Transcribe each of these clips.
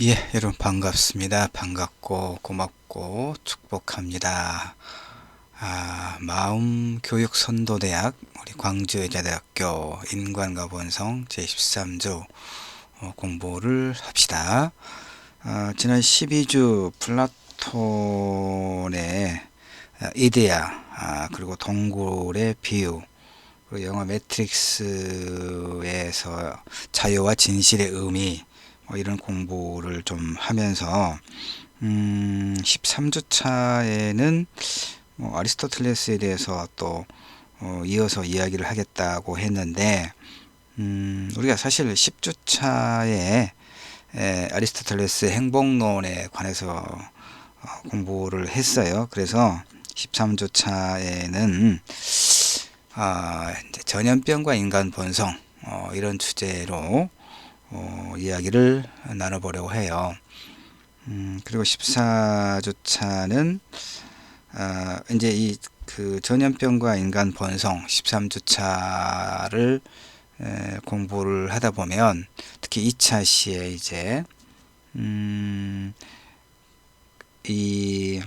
예, 여러분 반갑습니다. 반갑고 고맙고 축복합니다. 마음교육선도대학 우리 광주여자대학교 인간과 본성 제13주 공부를 합시다. 지난 12주 플라톤의 이데아, 그리고 동굴의 비유, 그리고 영화 매트릭스에서 자유와 진실의 의미, 이런 공부를 좀 하면서 13주 차에는 아리스토텔레스에 대해서 또 이어서 이야기를 하겠다고 했는데, 우리가 사실 10주 차에 아리스토텔레스의 행복론에 관해서 공부를 했어요. 그래서 13주 차에는 이제 전염병과 인간 본성, 이런 주제로 이야기를 나눠보려고 해요. 그리고 14주차는 이제 이 그 전염병과 인간 본성 13주차를 공부를 하다 보면, 특히 2차 시에 이제 이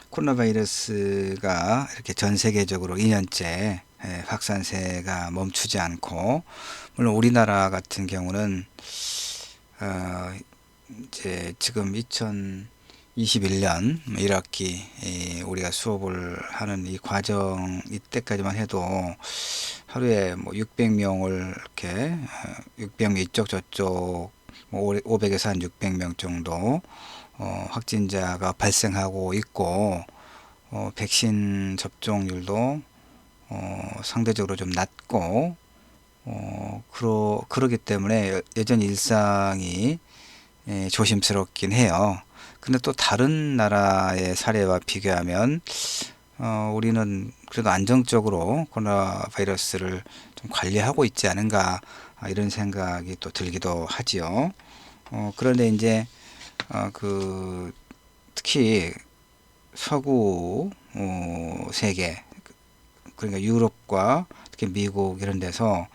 코로나 바이러스가 이렇게 전 세계적으로 2년째 확산세가 멈추지 않고, 물론 우리나라 같은 경우는 이제 지금 2021년 1학기 우리가 수업을 하는 이 과정 이때까지만 해도 하루에 뭐 600명을 이렇게 600명 이쪽 저쪽 뭐 500에서 한 600명 정도 확진자가 발생하고 있고, 백신 접종률도 상대적으로 좀 낮고, 그러기 때문에 여전히 일상이 조심스럽긴 해요. 근데 또 다른 나라의 사례와 비교하면 우리는 그래도 안정적으로 코로나 바이러스를 좀 관리하고 있지 않은가, 이런 생각이 또 들기도 하지요. 그런데 이제 특히 서구 세계, 그러니까 유럽과 특히 미국 이런 데서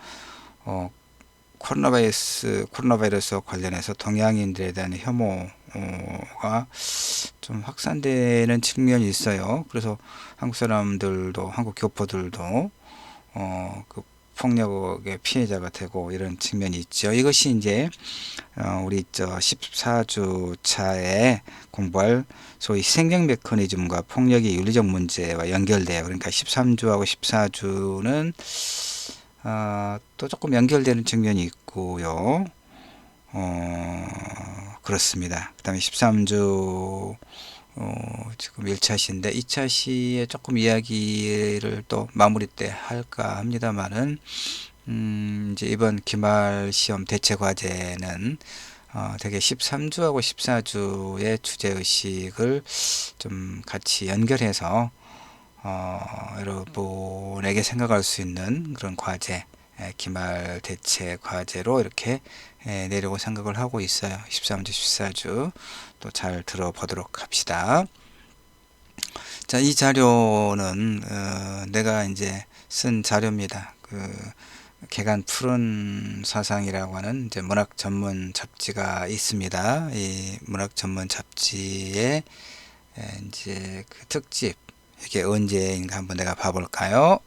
코로나 바이러스와 관련해서 동양인들에 대한 혐오가 좀 확산되는 측면이 있어요. 그래서 한국 사람들도, 한국 교포들도 그 폭력의 피해자가 되고 이런 측면이 있죠. 이것이 이제 우리 14주 차에 공부할 소위 생존 메커니즘과 폭력의 윤리적 문제와 연결돼요. 그러니까 13주하고 14주는 또 조금 연결되는 측면이 있고요. 그렇습니다. 그 다음에 13주 지금 1차 시인데 2차 시에 조금 이야기를 또 마무리 때 할까 합니다만은, 이제 이번 기말 시험 대체 과제는 되게 13주하고 14주의 주제의식을 좀 같이 연결해서 여러분에게 생각할 수 있는 그런 과제, 기말 대체 과제로 이렇게 내려고 생각을 하고 있어요. 13주, 14주 또 잘 들어보도록 합시다. 자, 이 자료는 내가 이제 쓴 자료입니다. 개간 푸른 사상이라고 하는 이제 문학 전문 잡지가 있습니다. 이 문학 전문 잡지에 이제 그 특집, 이게 언제인가 한번 내가 봐볼까요?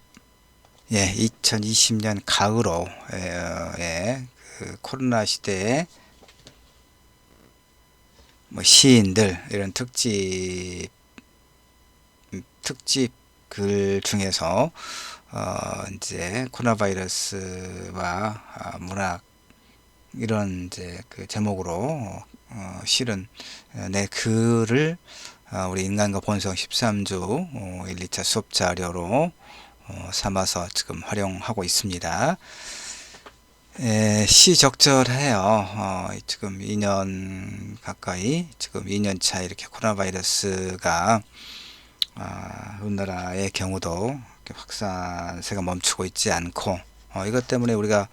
예, 2020년 가을호, 그 코로나 시대에 뭐 시인들 이런 특집 글 중에서 이제 코로나 바이러스와 문학, 이런 이제 그 제목으로 실은 내 글을 우리 인간과 본성 13주 1, 2차 수업 자료로 삼아서 지금 활용하고 있습니다. 시적절해요. 지금 2년 가까이, 지금 2년 차 이렇게 코로나 바이러스가 우리나라의 경우도 확산세가 멈추고 있지 않고, 이것 때문에 우리가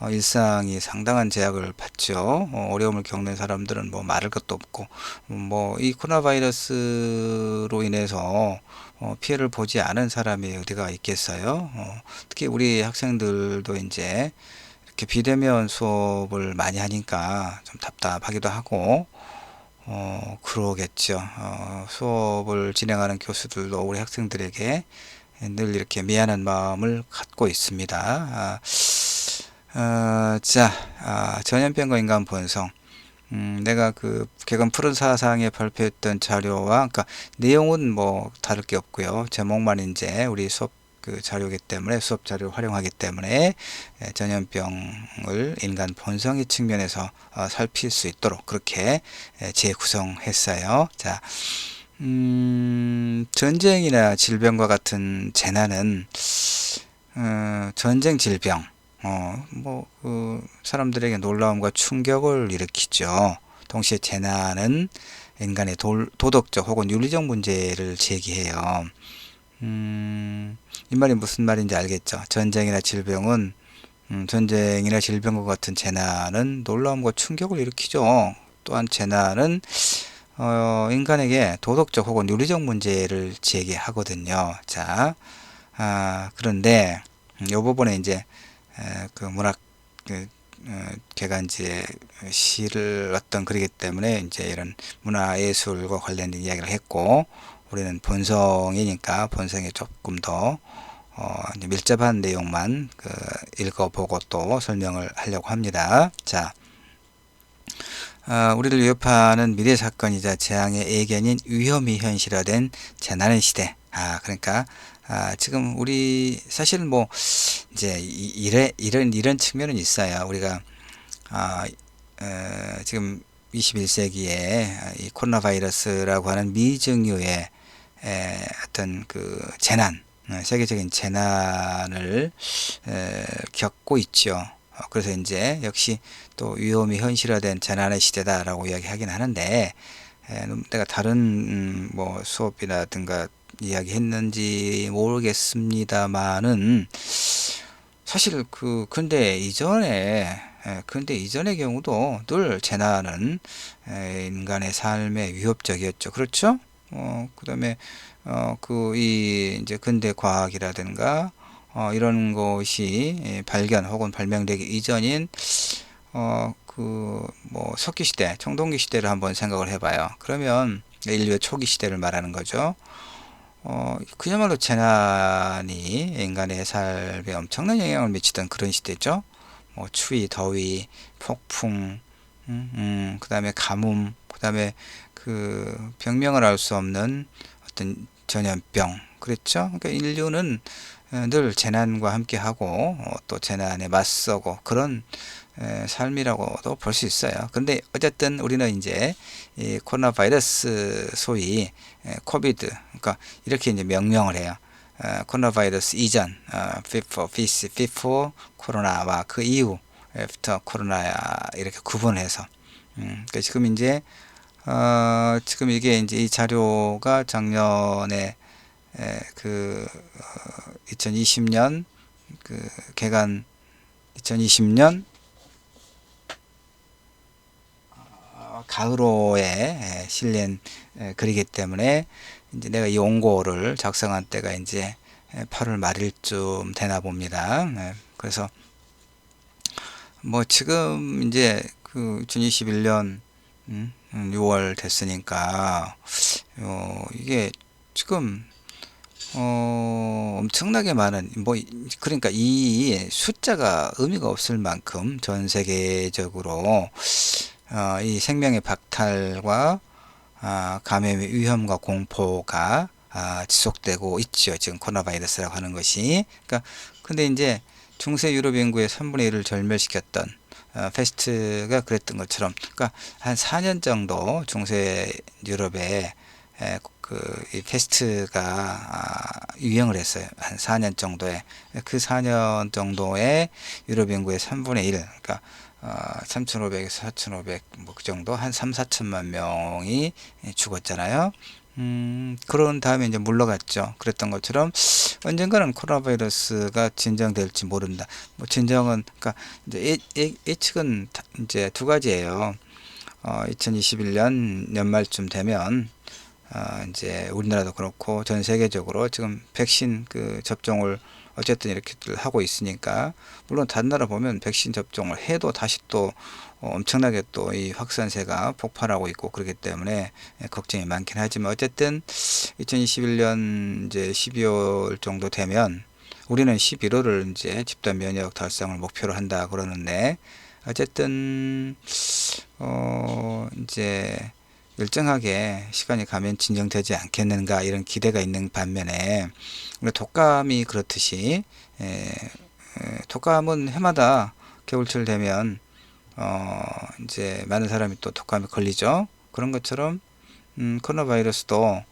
일상이 상당한 제약을 받죠. 어려움을 겪는 사람들은 뭐 말할 것도 없고, 뭐 이 코로나 바이러스로 인해서 피해를 보지 않은 사람이 어디가 있겠어요. 특히 우리 학생들도 이제 이렇게 비대면 수업을 많이 하니까 좀 답답하기도 하고, 그러겠죠. 수업을 진행하는 교수들도 우리 학생들에게 늘 이렇게 미안한 마음을 갖고 있습니다. 자, 전염병과 인간 본성. 내가 그 개건 푸른 사상에 발표했던 자료와, 그러니까 내용은 뭐 다를 게 없고요. 제목만 이제 우리 수업 그 자료이기 때문에, 수업 자료를 활용하기 때문에 전염병을 인간 본성의 측면에서 살필 수 있도록 그렇게 재구성했어요. 자, 전쟁이나 질병과 같은 재난은 전쟁, 질병, 사람들에게 놀라움과 충격을 일으키죠. 동시에 재난은 인간의 도덕적 혹은 윤리적 문제를 제기해요. 이 말이 무슨 말인지 알겠죠? 전쟁이나 질병과 같은 재난은 놀라움과 충격을 일으키죠. 또한 재난은 인간에게 도덕적 혹은 윤리적 문제를 제기하거든요. 자, 그런데 이 부분에 이제 그 문학 개간지의 시를 어떤 그리기 때문에 이제 이런 문화예술과 관련된 이야기를 했고, 우리는 본성이니까 본성에 조금 더 이제 밀접한 내용만 읽어보고 또 설명을 하려고 합니다. 자, 우리를 위협하는 미래 사건이자 재앙의 예견인 위험이 현실화된 재난의 시대. 그러니까 지금 우리 사실 뭐 이제 이런 측면은 있어요. 우리가 지금 21세기에 이 코로나 바이러스라고 하는 미증유의 어떤 그 재난, 세계적인 재난을 겪고 있죠. 그래서 이제 역시 또 위험이 현실화된 재난의 시대다라고 이야기하긴 하는데, 내가 다른 뭐 수업이라든가 이야기했는지 모르겠습니다만은, 사실 근데 이전의 경우도 늘 재난은 인간의 삶에 위협적이었죠. 그렇죠? 그다음에 이제 근대 과학이라든가 이런 것이 발견 혹은 발명되기 이전인 뭐 석기 시대, 청동기 시대를 한번 생각을 해봐요. 그러면 인류의 초기 시대를 말하는 거죠. 그야말로 재난이 인간의 삶에 엄청난 영향을 미치던 그런 시대죠. 뭐 추위, 더위, 폭풍, 그 다음에 가뭄, 그 다음에 그 병명을 알 수 없는 어떤 전염병, 그랬죠. 그러니까 인류는 늘 재난과 함께하고 또 재난에 맞서고 그런 삶이라고도 볼 수 있어요. 근데 어쨌든 우리는 이제 이 코로나 바이러스, 소위 코비드, 그러니까 이렇게 이제 명명을 해요. 코로나 바이러스 이전, before 코로나와 그 이후 after 코로나, 이렇게 구분해서. 그러니까 지금 이게 이제 이 자료가 작년에 2020년 개간 2020년 가을호에 실린 글이기 때문에 이제 내가 이 원고를 작성한 때가 이제 8월 말일쯤 되나 봅니다. 그래서 뭐 지금 이제 2021년 6월 됐으니까 이게 지금 엄청나게 많은 그러니까 이 숫자가 의미가 없을 만큼 전 세계적으로 이 생명의 박탈과 감염의 위험과 공포가 지속되고 있죠. 지금 코로나 바이러스라고 하는 것이. 그러니까 근데 이제 중세 유럽 인구의 3분의 1을 절멸시켰던 패스트가 그랬던 것처럼, 그러니까 한 4년 정도 중세 유럽에 이 패스트가 유행을 했어요. 한 4년 정도에. 그 4년 정도에 유럽 인구의 3분의 1, 그러니까 3,500에서 4,500, 뭐 그 정도, 한 3, 4천만 명이 죽었잖아요. 그런 다음에 이제 물러갔죠. 그랬던 것처럼 언젠가는 코로나 바이러스가 진정될지 모른다. 뭐 진정은, 그러니까 이제 예측은 이제 두 가지예요. 2021년 연말쯤 되면 이제 우리나라도 그렇고 전 세계적으로 지금 백신 접종을 어쨌든 이렇게들 하고 있으니까, 물론 다른 나라 보면 백신 접종을 해도 다시 또 엄청나게 또 이 확산세가 폭발하고 있고 그렇기 때문에 걱정이 많긴 하지만, 어쨌든 2021년 이제 12월 정도 되면, 우리는 11월을 이제 집단 면역 달성을 목표로 한다 그러는데, 어쨌든 이제 일정하게 시간이 가면 진정되지 않겠는가 이런 기대가 있는 반면에, 우리 독감이 그렇듯이 독감은 해마다 겨울철 되면 이제 많은 사람이 또 독감에 걸리죠. 그런 것처럼 코로나 바이러스도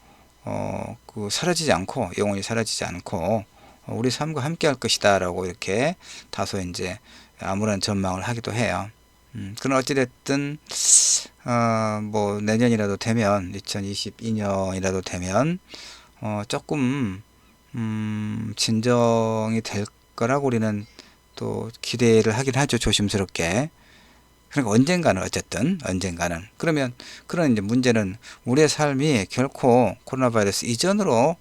그 사라지지 않고, 영원히 사라지지 않고 우리 삶과 함께 할 것이다 라고 이렇게 다소 이제 아무런 전망을 하기도 해요. 그런 어찌됐든 뭐 내년이라도 되면, 2022년이라도 되면 조금 진정이 될 거라고 우리는 또 기대를 하긴 하죠, 조심스럽게. 그러니까 언젠가는, 어쨌든 언젠가는, 그러면 그런 이제 문제는 우리의 삶이 결코 코로나 바이러스 이전으로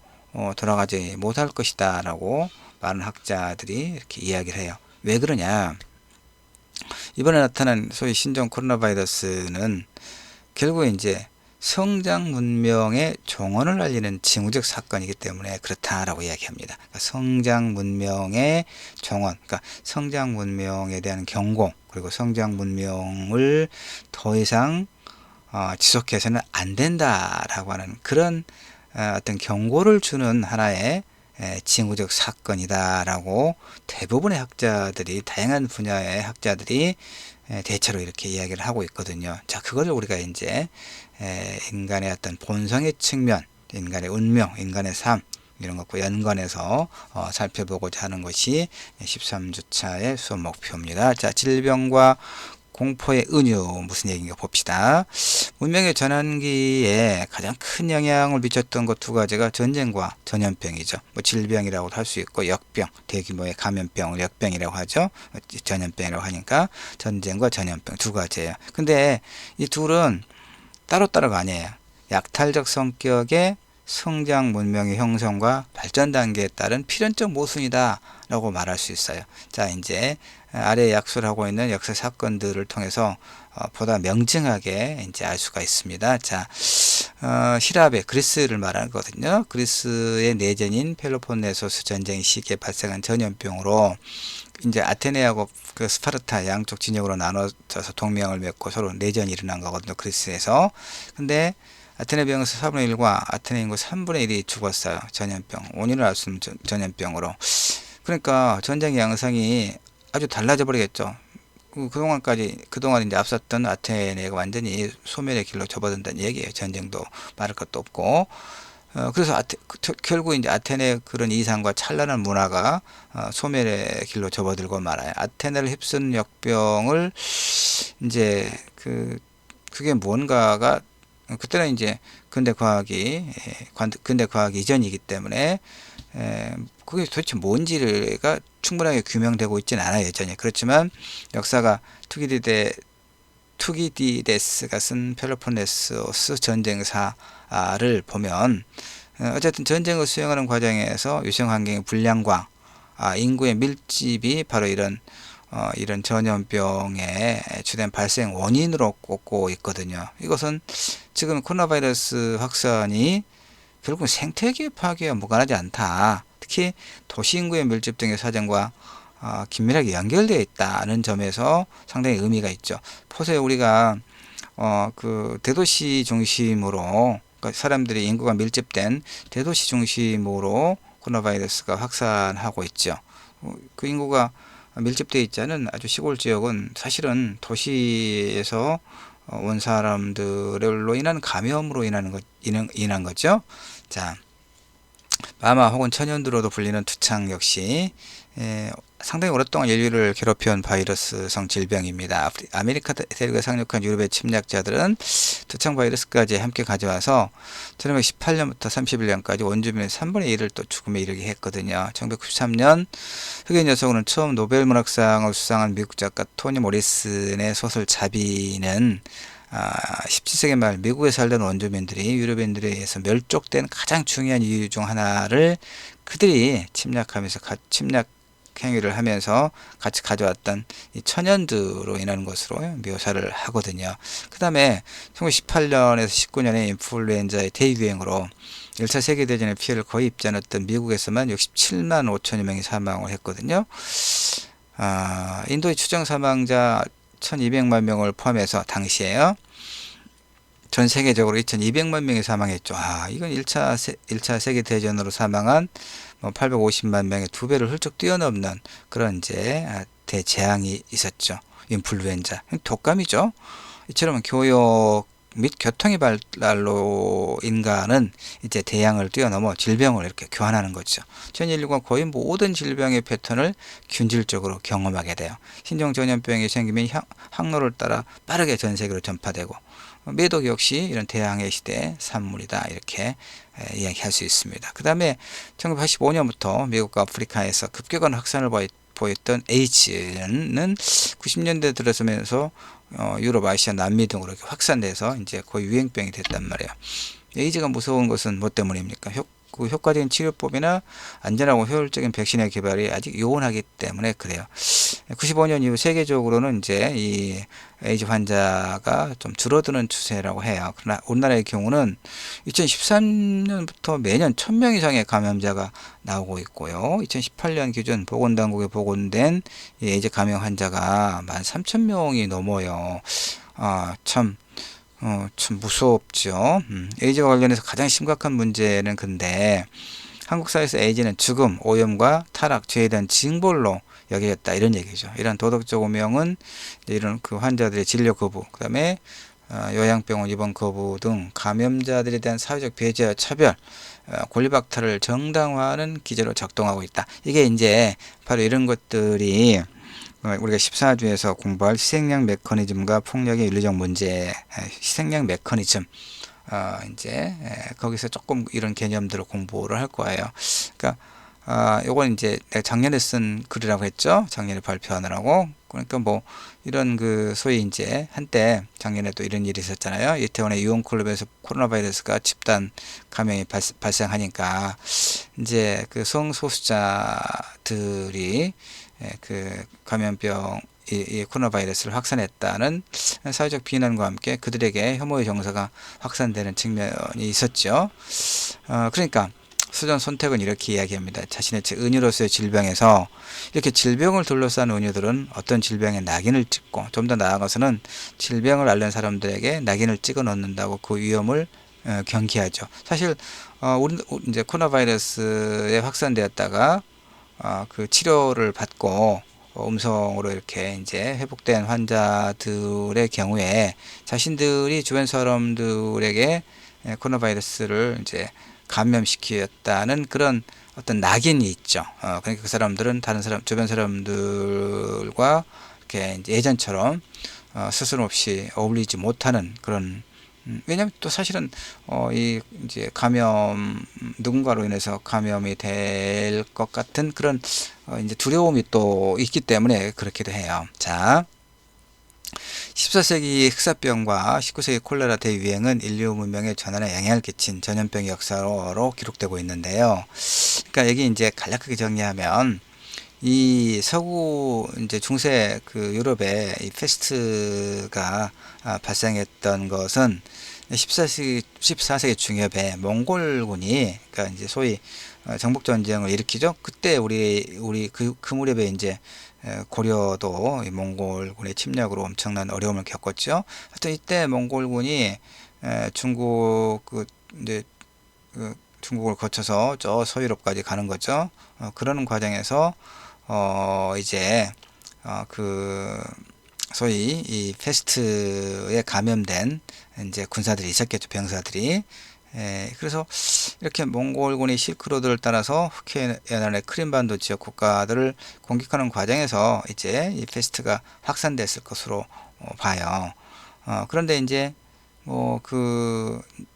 돌아가지 못할 것이다 라고 많은 학자들이 이렇게 이야기를 해요. 왜 그러냐? 이번에 나타난 소위 신종 코로나 바이러스는 결국 이제 성장 문명의 종언을 알리는 징후적 사건이기 때문에 그렇다라고 이야기합니다. 그러니까 성장 문명의 종언, 그러니까 성장 문명에 대한 경고, 그리고 성장 문명을 더 이상 지속해서는 안 된다라고 하는 그런 어떤 경고를 주는 하나의 징후적 사건이다라고 대부분의 학자들이, 다양한 분야의 학자들이 대체로 이렇게 이야기를 하고 있거든요. 자, 그걸 우리가 이제 인간의 어떤 본성의 측면, 인간의 운명, 인간의 삶, 이런 것과 연관해서 살펴보고자 하는 것이 13주차의 수업 목표입니다. 자, 질병과 공포의 은유, 무슨 얘기인가 봅시다. 문명의 전환기에 가장 큰 영향을 미쳤던 것 두 가지가 전쟁과 전염병이죠. 뭐 질병이라고 할 수 있고, 역병, 대규모의 감염병을 역병이라고 하죠. 전염병이라고 하니까 전쟁과 전염병 두 가지예요. 근데 이 둘은 따로따로가 아니에요. 약탈적 성격의 성장 문명의 형성과 발전 단계에 따른 필연적 모순이다 라고 말할 수 있어요. 자, 이제 아래 약술하고 있는 역사 사건들을 통해서 보다 명징하게 이제 알 수가 있습니다. 자,希腊의 그리스를 말하는 거거든요. 그리스의 내전인 펠로폰네소스 전쟁 시기에 발생한 전염병으로 이제 아테네하고 그 스파르타 양쪽 진영으로 나눠져서 동맹을 맺고 서로 내전이 일어난 거거든요, 그리스에서. 근데 아테네 병에서 4분의 1과 아테네 인구 3분의 1이 죽었어요. 전염병. 원인을 알 수 없는 전염병으로. 그러니까 전쟁의 양상이 아주 달라져 버리겠죠. 그동안 이제 앞섰던 아테네가 완전히 소멸의 길로 접어든다는 얘기예요. 전쟁도 말할 것도 없고. 그래서 결국 이제 아테네 그런 이상과 찬란한 문화가 소멸의 길로 접어들고 말아요. 아테네를 휩쓴 역병을 이제 그게 뭔가가, 그때는 이제 근대 과학이 이전이기 때문에 그게 도대체 뭔지가 충분하게 규명되고 있지는 않아요, 여전히. 그렇지만 역사가 투기디데스가 쓴 펠로폰네소스 전쟁사를 보면, 어쨌든 전쟁을 수행하는 과정에서 유생 환경의 불량과 인구의 밀집이 바로 이런 전염병의 주된 발생 원인으로 꼽고 있거든요. 이것은 지금 코로나 바이러스 확산이 결국 생태계 파괴와 무관하지 않다. 특히 도시 인구의 밀집 등의 사정과 긴밀하게 연결되어 있다는 점에서 상당히 의미가 있죠. 보세요, 우리가 그 대도시 중심으로, 그러니까 사람들이 인구가 밀집된 대도시 중심으로 코로나 바이러스가 확산하고 있죠. 그 인구가 밀집되어 있지 않은 아주 시골 지역은 사실은 도시에서 온 사람들로 인한 감염으로 인한 거죠. 자, 마마 혹은 천연두로도 불리는 투창 역시 상당히 오랫동안 인류를 괴롭혀온 바이러스성 질병입니다. 아메리카 대륙에 상륙한 유럽의 침략자들은 투창 바이러스까지 함께 가져와서 1918년부터 31년까지 원주민의 3분의 1을 또 죽음에 이르게 했거든요. 1993년 흑인 여성으로는 처음 노벨 문학상을 수상한 미국 작가 토니 모리슨의 소설 자비는 17세기 말 미국에 살던 원주민들이 유럽인들에 의해서 멸족된 가장 중요한 이유 중 하나를 그들이 침략하면서 침략 행위를 하면서 같이 가져왔던 이 천연두로 인한 것으로 묘사를 하거든요. 그 다음에 1918년에서 19년에 인플루엔자의 대유행으로 1차 세계대전의 피해를 거의 입지 않았던 미국에서만 67만 5천여 명이 사망을 했거든요. 인도의 추정 사망자 1200만 명을 포함해서 당시에요. 전 세계적으로 2200만 명이 사망했죠. 이건 1차 세계대전으로 사망한 850만 명의 2배를 훌쩍 뛰어넘는 그런 이제 대재앙이 있었죠. 인플루엔자. 독감이죠. 이처럼 교육 및 교통의 발달로 인간은 이제 대양을 뛰어넘어 질병을 이렇게 교환하는 거죠. 전 인류가 거의 모든 질병의 패턴을 균질적으로 경험하게 돼요. 신종 전염병이 생기면 항로를 따라 빠르게 전 세계로 전파되고, 매독 역시 이런 대항해 시대의 산물이다, 이렇게 이야기할 수 있습니다. 그 다음에 1985년부터 미국과 아프리카에서 급격한 확산을 보였던 에이즈는 90년대 들어서면서 유럽, 아시아, 남미 등으로 이렇게 확산돼서 이제 거의 유행병이 됐단 말이에요. 에이즈가 무서운 것은 뭐 때문입니까? 그 효과적인 치료법이나 안전하고 효율적인 백신의 개발이 아직 요원하기 때문에 그래요. 95년 이후 세계적으로는 이제 이 에이즈 환자가 좀 줄어드는 추세라고 해요. 그러나 우리나라의 경우는 2013년부터 매년 1000명 이상의 감염자가 나오고 있고요. 2018년 기준 보건당국에 보고된 에이즈 감염 환자가 13,000명이 넘어요. 참 무섭죠. 에이즈와 관련해서 가장 심각한 문제는 근데 한국 사회에서 에이즈는 죽음, 오염과 타락, 죄에 대한 징벌로 여겨졌다, 이런 얘기죠. 이런 도덕적 오명은 이런 그 환자들의 진료 거부, 그 다음에 요양병원 입원 거부 등 감염자들에 대한 사회적 배제와 차별, 권리박탈을 정당화하는 기제로 작동하고 있다. 이게 이제 바로 이런 것들이 우리가 14주에서 공부할 희생양 메커니즘과 폭력의 윤리적 문제, 희생양 메커니즘, 이제 거기서 조금 이런 개념들을 공부를 할 거예요. 그러니까 요건 이제 내가 작년에 쓴 글이라고 했죠. 작년에 발표하느라고. 그러니까 뭐 이런 그 소위 이제 한때 작년에도 이런 일이 있었잖아요. 이태원의 유흥클럽에서 코로나 바이러스가 집단 감염이 발생하니까 이제 그 성소수자들이 그 감염병 이 코로나 바이러스를 확산했다는 사회적 비난과 함께 그들에게 혐오의 정서가 확산되는 측면이 있었죠. 그러니까 수전 손택은 이렇게 이야기합니다. 자신의 은유로서의 질병에서 이렇게 질병을 둘러싼 은유들은 어떤 질병에 낙인을 찍고, 좀 더 나아가서는 질병을 앓는 사람들에게 낙인을 찍어 넣는다고 그 위험을 경계하죠. 사실 우리 이제 코로나 바이러스에 확산되었다가 그 치료를 받고 음성으로 이렇게 이제 회복된 환자들의 경우에 자신들이 주변 사람들에게 코로나 바이러스를 이제 감염시켰다는 그런 어떤 낙인이 있죠. 그러니까 그 사람들은 다른 사람, 주변 사람들과 이렇게 이제 예전처럼 스스럼 없이 어울리지 못하는 그런, 왜냐면 또 사실은 이 이제 감염, 누군가로 인해서 감염이 될 것 같은 그런 이제 두려움이 또 있기 때문에 그렇기도 해요. 자, 14세기 흑사병과 19세기 콜레라 대유행은 인류 문명의 전환에 영향을 끼친 전염병 역사로 기록되고 있는데요. 그러니까 여기 이제 간략하게 정리하면 이 서구 이제 중세 그 유럽에 이 패스트가 발생했던 것은 14세기 중엽에 몽골군이, 그러니까 이제 소위 정복 전쟁을 일으키죠. 그때 우리 그 무렵에 이제 고려도 이 몽골군의 침략으로 엄청난 어려움을 겪었죠. 하여튼 이때 몽골군이 중국 이제 중국을 거쳐서 저 서유럽까지 가는 거죠. 그러는 과정에서 이제 그 소위 이 패스트에 감염된 이제 군사들이 있었겠죠. 병사들이. 그래서 이렇게 몽골군이 실크로드를 따라서 후케이안의 크림반도 지역 국가들을 공격하는 과정에서 이제 이 패스트가 확산됐을 것으로 봐요. 그런데 이제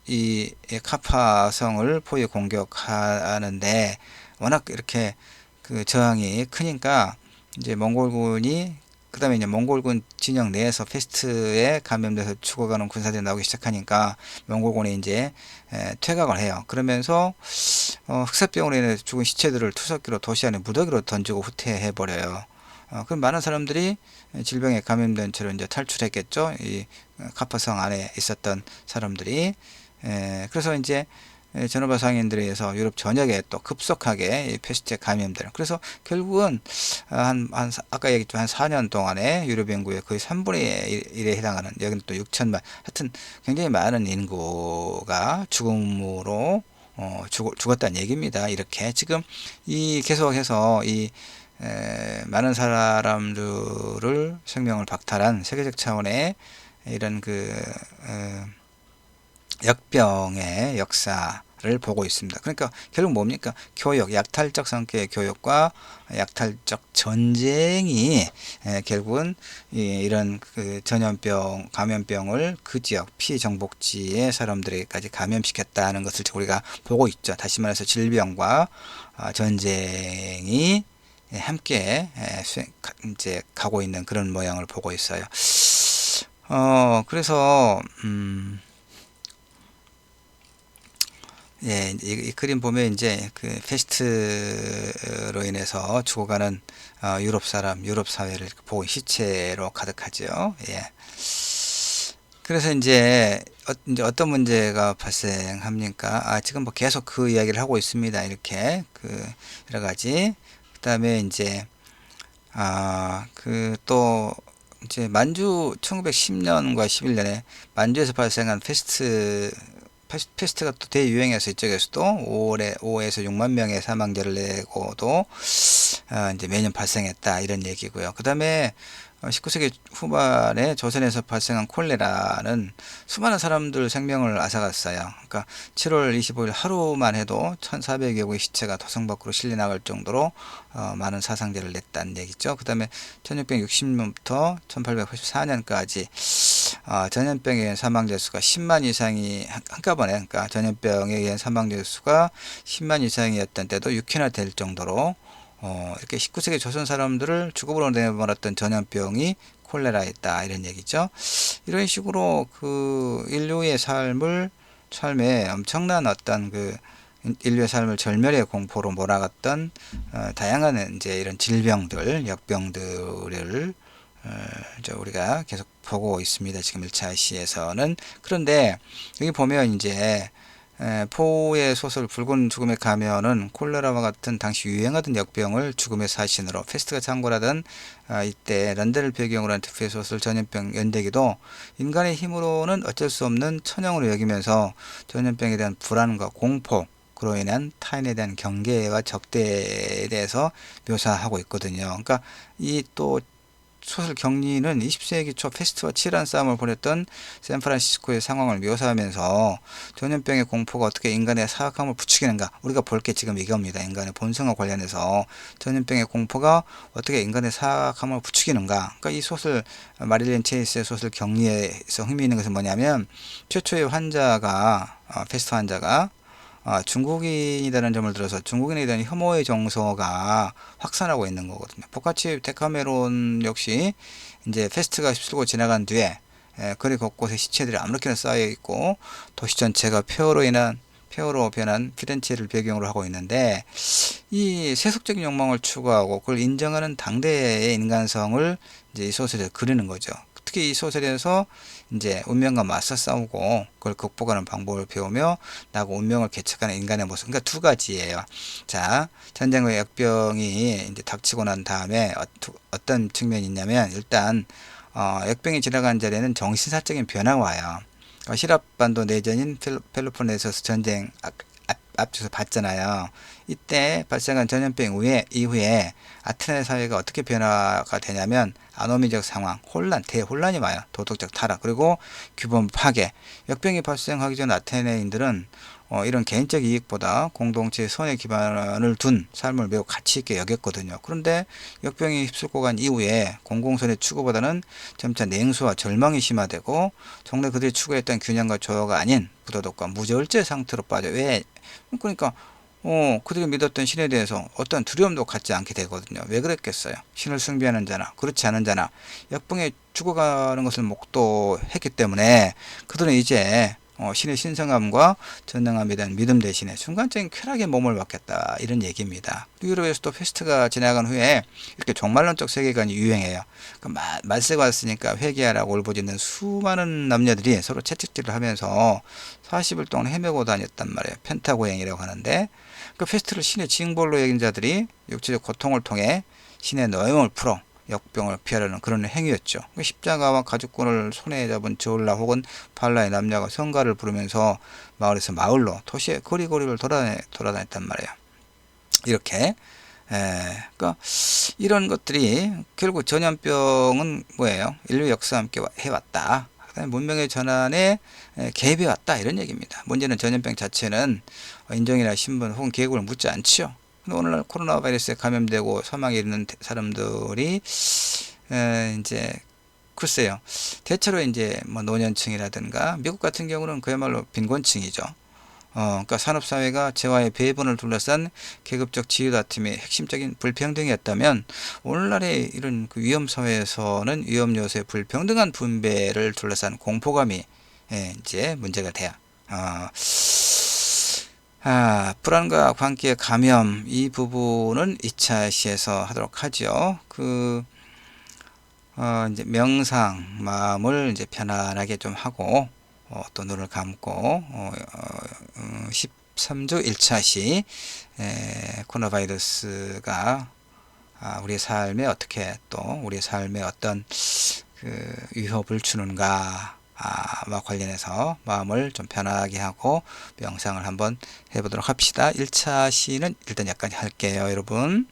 이 카파성을 포위 공격하는데 워낙 이렇게 그 저항이 크니까 이제 몽골군이 그 다음에 이제 몽골군 진영 내에서 패스트에 감염돼서 죽어가는 군사들이 나오기 시작하니까 몽골군이 이제 퇴각을 해요. 그러면서 흑사병으로 인해 죽은 시체들을 투석기로 도시 안에 무더기로 던지고 후퇴해 버려요. 그럼 많은 사람들이 질병에 감염된 채로 이제 탈출했겠죠. 이 카파성 안에 있었던 사람들이. 그래서 이제 전후파 상인들에 의해서 유럽 전역에 또 급속하게 이 패스트에 감염되는. 그래서 결국은 아까 얘기했지만 한 4년 동안에 유럽 인구의 거의 3분의 1에 해당하는, 여기는 또 6천만, 하여튼 굉장히 많은 인구가 죽음으로 죽었다는 얘기입니다. 이렇게 지금 이 계속해서 이 많은 사람들을 생명을 박탈한 세계적 차원의 이런 역병의 역사를 보고 있습니다. 그러니까 결국 뭡니까? 교육, 약탈적 성격의 교육과 약탈적 전쟁이 결국은 이런 전염병, 감염병을 그 지역 피정복지의 사람들에게까지 감염시켰다는 것을 우리가 보고 있죠. 다시 말해서 질병과 전쟁이 함께 이제 가고 있는 그런 모양을 보고 있어요. 그래서 예, 이 그림 보면 이제 페스트로 인해서 죽어가는 유럽 사람, 유럽 사회를 보고 시체로 가득하죠. 예. 그래서 이제 어떤 문제가 발생합니까? 지금 뭐 계속 그 이야기를 하고 있습니다. 이렇게 여러 가지. 그다음에 이제 또 이제 만주 1910년과 11년에 만주에서 발생한 패스트가 또 대유행해서 이쪽에서도 5에서 6만 명의 사망자를 내고도 이제 매년 발생했다 이런 얘기고요. 그 다음에 19세기 후반에 조선에서 발생한 콜레라는 수많은 사람들 생명을 앗아갔어요. 그러니까 7월 25일 하루만 해도 1,400여 구의 시체가 도성 밖으로 실려 나갈 정도로 많은 사상자를 냈다는 얘기죠. 그 다음에 1660년부터 1884년까지 전염병에 의한 사망자 수가 10만 이상이 한꺼번에, 그러니까 전염병에 의한 사망자 수가 10만 이상이었던 때도 6회나 될 정도로 이렇게 19세기 조선 사람들을 죽음으로 내버렸던 전염병이 콜레라였다 이런 얘기죠. 이런 식으로 인류의 삶에 엄청난 어떤 인류의 삶을 절멸의 공포로 몰아갔던 다양한 이제 이런 질병들, 역병들을 이제 우리가 계속 보고 있습니다. 지금 1차 시에서는. 그런데 여기 보면 이제 포의 소설 붉은 죽음의 가면은 콜레라와 같은 당시 유행하던 역병을 죽음의 사신으로, 패스트가 창궐하던 이때 런던을 배경으로 한 특수의 소설 전염병 연대기도 인간의 힘으로는 어쩔 수 없는 천형으로 여기면서 전염병에 대한 불안과 공포, 그로 인한 타인에 대한 경계와 적대에 대해서 묘사하고 있거든요. 그러니까 이 또 소설 경리는 20세기 초 패스트와 치열한 싸움을 벌였던 샌프란시스코의 상황을 묘사하면서 전염병의 공포가 어떻게 인간의 사악함을 부추기는가, 우리가 볼 게 지금 이겁니다. 인간의 본성과 관련해서 전염병의 공포가 어떻게 인간의 사악함을 부추기는가. 그러니까 이 소설, 마릴린 체이스의 소설 경리에서 흥미 있는 것은 뭐냐면, 최초의 환자가 패스트 환자가 중국인이라는 점을 들어서 중국인에 대한 혐오의 정서가 확산하고 있는 거거든요. 보카치 데카메론 역시 이제 페스트가 휩쓸고 지나간 뒤에 거리 곳곳에 시체들이 아무렇게나 쌓여 있고 도시 전체가 폐허로 변한 피렌체를 배경으로 하고 있는데, 이 세속적인 욕망을 추구하고 그걸 인정하는 당대의 인간성을 이제 이 소설에 그리는 거죠. 특히 이 소설에서 이제 운명과 맞서 싸우고 그걸 극복하는 방법을 배우며 나고 운명을 개척하는 인간의 모습. 그러니까 두 가지예요. 자, 전쟁과 역병이 이제 닥치고 난 다음에 어떤 측면이 있냐면, 일단 역병이 지나간 자리에는 정신사적인 변화가 와요. 시랍반도 내전인 펠로폰네소스 전쟁 앞서서 봤잖아요. 이때 발생한 전염병 이후에 아테네 사회가 어떻게 변화가 되냐면, 아노미적 상황, 대혼란이 와요. 도덕적 타락, 그리고 규범 파괴. 역병이 발생하기 전 아테네인들은 이런 개인적 이익보다 공동체의 선의 기반을 둔 삶을 매우 가치 있게 여겼거든요. 그런데 역병이 휩쓸고 간 이후에 공공선의 추구보다는 점차 냉소와 절망이 심화되고 정말 그들이 추구했던 균형과 조화가 아닌 부도덕과 무절제 상태로 빠져. 왜? 그러니까 그들이 믿었던 신에 대해서 어떤 두려움도 갖지 않게 되거든요. 왜 그랬겠어요? 신을 숭배하는 자나 그렇지 않은 자나 역병에 죽어가는 것을 목도했기 때문에 그들은 이제 신의 신성함과 전능함에 대한 믿음 대신에 순간적인 쾌락에 몸을 맡겼다, 이런 얘기입니다. 유럽에서도 페스트가 지나간 후에 이렇게 종말론적 세계관이 유행해요. 말세가 왔으니까 회개하라고 울부짖는 수많은 남녀들이 서로 채찍질을 하면서 40일 동안 헤매고 다녔단 말이에요. 펜타고행이라고 하는데, 그 페스트를 신의 징벌로 여긴 자들이 육체적 고통을 통해 신의 노임을 풀어 역병을 피하려는 그런 행위였죠. 십자가와 가죽끈을 손에 잡은 저울라 혹은 발라의 남녀가 성가를 부르면서 마을에서 마을로, 도시의 거리거리를 돌아다녔단 말이에요. 이렇게 그러니까 이런 것들이 결국 전염병은 뭐예요? 인류 역사와 함께 해왔다. 문명의 전환에 개입해왔다, 이런 얘기입니다. 문제는 전염병 자체는 인종이나 신분 혹은 계급을 묻지 않지요. 근데 오늘날 코로나 바이러스에 감염되고 사망에 이르는 사람들이 이제 글쎄요, 대체로 이제 뭐 노년층이라든가, 미국 같은 경우는 그야말로 빈곤층이죠. 그러니까 산업사회가 재화의 배분을 둘러싼 계급적 지위다툼이 핵심적인 불평등이었다면, 오늘날의 이런 그 위험사회에서는 위험 요소의 불평등한 분배를 둘러싼 공포감이 이제 문제가 돼요. 불안과 관계의 감염, 이 부분은 2차 시에서 하도록 하죠. 이제 명상, 마음을 이제 편안하게 좀 하고, 또 눈을 감고, 13주 1차 시, 코로나 바이러스가 우리 삶에 어떻게, 또 우리 삶에 어떤 그 위협을 주는가, 와 관련해서 마음을 좀 편하게 하고 명상을 한번 해보도록 합시다. 1차 시는 일단 여기까지 할게요, 여러분.